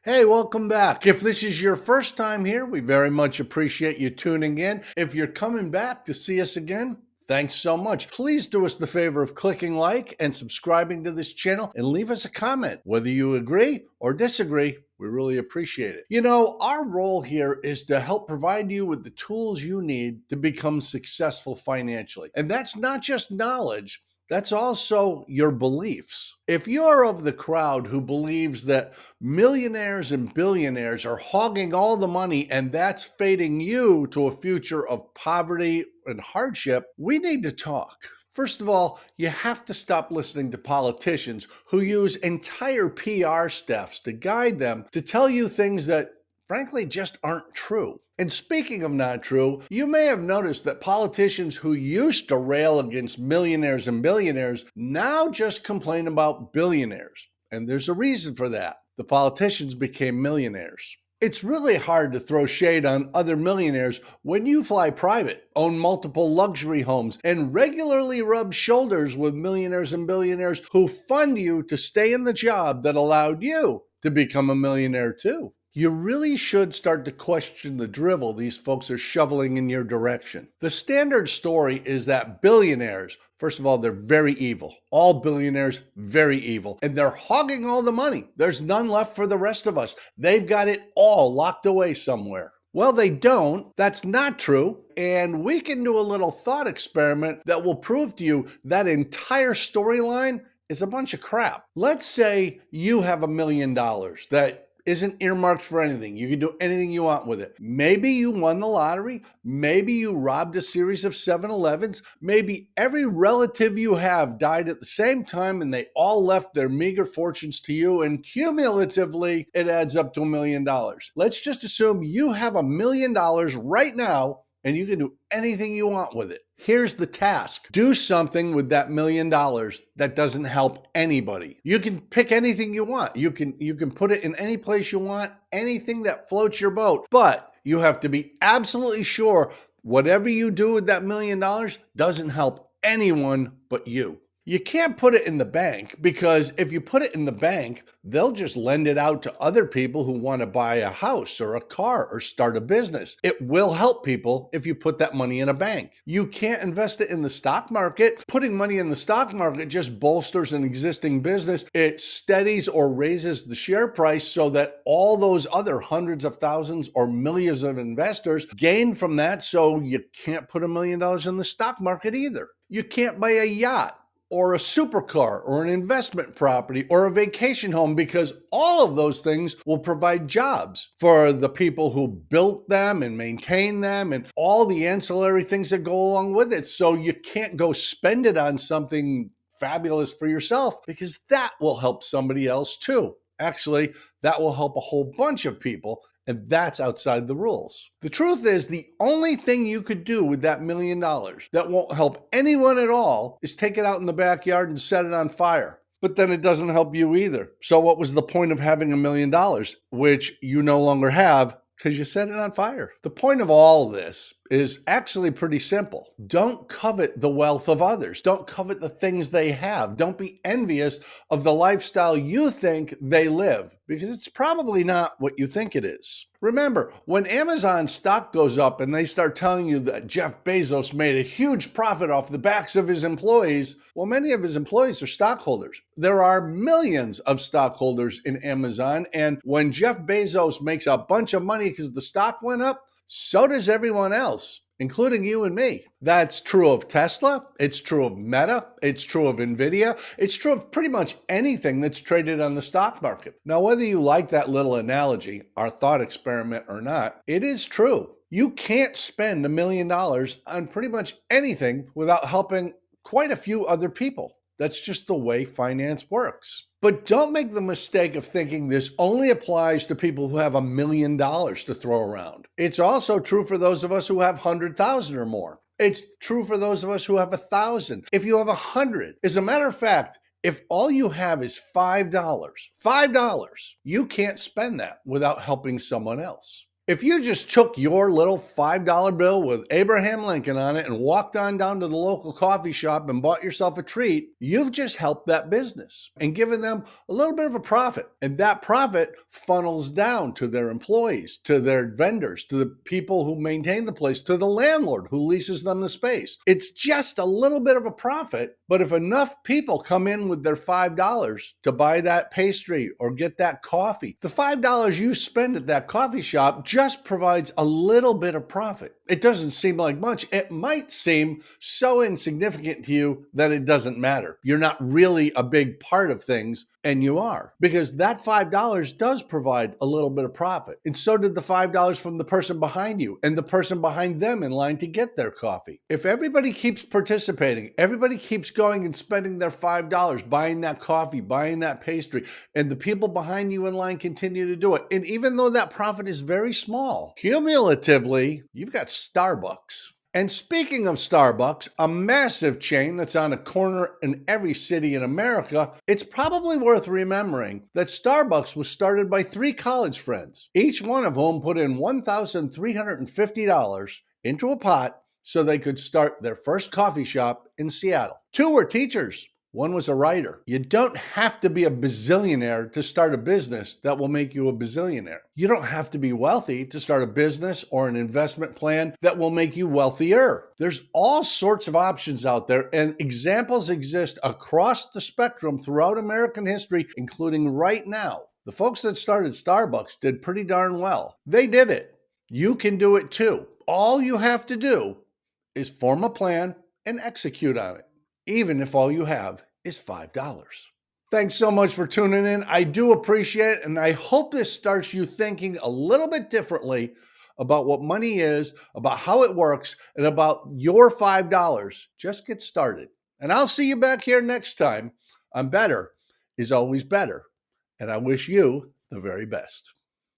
Hey, welcome back. If this is your first time here, we very much appreciate you tuning in. If you're coming back to see us again, thanks so much. Please do us the favor of clicking like and subscribing to this channel and leave us a comment. Whether you agree or disagree, we really appreciate it. You know, our role here is to help provide you with the tools you need to become successful financially. And that's not just knowledge. That's also your beliefs. If you're of the crowd who believes that millionaires and billionaires are hogging all the money and that's fating you to a future of poverty and hardship, we need to talk. First of all, you have to stop listening to politicians who use entire PR staffs to guide them to tell you things that frankly just aren't true. And speaking of not true, you may have noticed that politicians who used to rail against millionaires and billionaires now just complain about billionaires. And there's a reason for that. The politicians became millionaires. It's really hard to throw shade on other millionaires when you fly private, own multiple luxury homes, and regularly rub shoulders with millionaires and billionaires who fund you to stay in the job that allowed you to become a millionaire too. You really should start to question the drivel these folks are shoveling in your direction. The standard story is that billionaires, first of all, they're very evil. All billionaires, very evil. And they're hogging all the money. There's none left for the rest of us. They've got it all locked away somewhere. Well, they don't. That's not true. And we can do a little thought experiment that will prove to you that entire storyline is a bunch of crap. Let's say you have $1 million that isn't earmarked for anything. You can do anything you want with it. Maybe you won the lottery. Maybe you robbed a series of 7-Elevens. Maybe every relative you have died at the same time and they all left their meager fortunes to you, and cumulatively it adds up to $1 million. Let's just assume you have $1 million right now and you can do anything you want with it. Here's the task. Do something with that $1 million that doesn't help anybody. You can pick anything you want. You can put it in any place you want, anything that floats your boat. But you have to be absolutely sure whatever you do with that $1 million doesn't help anyone but you. You can't put it in the bank because if you put it in the bank, they'll just lend it out to other people who want to buy a house or a car or start a business. It will help people if you put that money in a bank. You can't invest it in the stock market. Putting money in the stock market just bolsters an existing business. It steadies or raises the share price so that all those other hundreds of thousands or millions of investors gain from that. So you can't put $1 million in the stock market either. You can't buy a yacht or a supercar or an investment property or a vacation home, because all of those things will provide jobs for the people who built them and maintain them and all the ancillary things that go along with it. So you can't go spend it on something fabulous for yourself, because that will help somebody else too. Actually, that will help a whole bunch of people. And that's outside the rules. The truth is, the only thing you could do with that $1 million that won't help anyone at all is take it out in the backyard and set it on fire. But then it doesn't help you either. So what was the point of having $1 million, which you no longer have because you set it on fire? The point of all of this is actually pretty simple. Don't covet the wealth of others. Don't covet the things they have. Don't be envious of the lifestyle you think they live, because it's probably not what you think it is. Remember, when Amazon stock goes up and they start telling you that Jeff Bezos made a huge profit off the backs of his employees, well, many of his employees are stockholders. There are millions of stockholders in Amazon, and when Jeff Bezos makes a bunch of money because the stock went up, so does everyone else, including you and me. That's true of Tesla. It's true of Meta. It's true of Nvidia. It's true of pretty much anything that's traded on the stock market. Now, whether you like that little analogy, our thought experiment or not, it is true. You can't spend $1 million on pretty much anything without helping quite a few other people. That's just the way finance works. But don't make the mistake of thinking this only applies to people who have $1 million to throw around. It's also true for those of us who have 100,000 or more. It's true for those of us who have 1,000. If you have 100, as a matter of fact, if all you have is $5, you can't spend that without helping someone else. If you just took your little $5 bill with Abraham Lincoln on it and walked on down to the local coffee shop and bought yourself a treat, you've just helped that business and given them a little bit of a profit. And that profit funnels down to their employees, to their vendors, to the people who maintain the place, to the landlord who leases them the space. It's just a little bit of a profit, but if enough people come in with their $5 to buy that pastry or get that coffee, the $5 you spend at that coffee shop just provides a little bit of profit. It doesn't seem like much. It might seem so insignificant to you that it doesn't matter. You're not really a big part of things, and you are, because that $5 does provide a little bit of profit. And so did the $5 from the person behind you and the person behind them in line to get their coffee. If everybody keeps participating, everybody keeps going and spending their $5, buying that coffee, buying that pastry, and the people behind you in line continue to do it. And even though that profit is very small, cumulatively, you've got Starbucks. And speaking of Starbucks, a massive chain that's on a corner in every city in America, it's probably worth remembering that Starbucks was started by 3 college friends, each one of whom put in $1,350 into a pot so they could start their first coffee shop in Seattle. 2 were teachers. 1 was a writer. You don't have to be a bazillionaire to start a business that will make you a bazillionaire. You don't have to be wealthy to start a business or an investment plan that will make you wealthier. There's all sorts of options out there, and examples exist across the spectrum throughout American history, including right now. The folks that started Starbucks did pretty darn well. They did it. You can do it too. All you have to do is form a plan and execute on it, even if all you have is $5. Thanks so much for tuning in. I do appreciate it, and I hope this starts you thinking a little bit differently about what money is, about how it works, and about your $5. Just get started. And I'll see you back here next time on Better is Always Better. And I wish you the very best.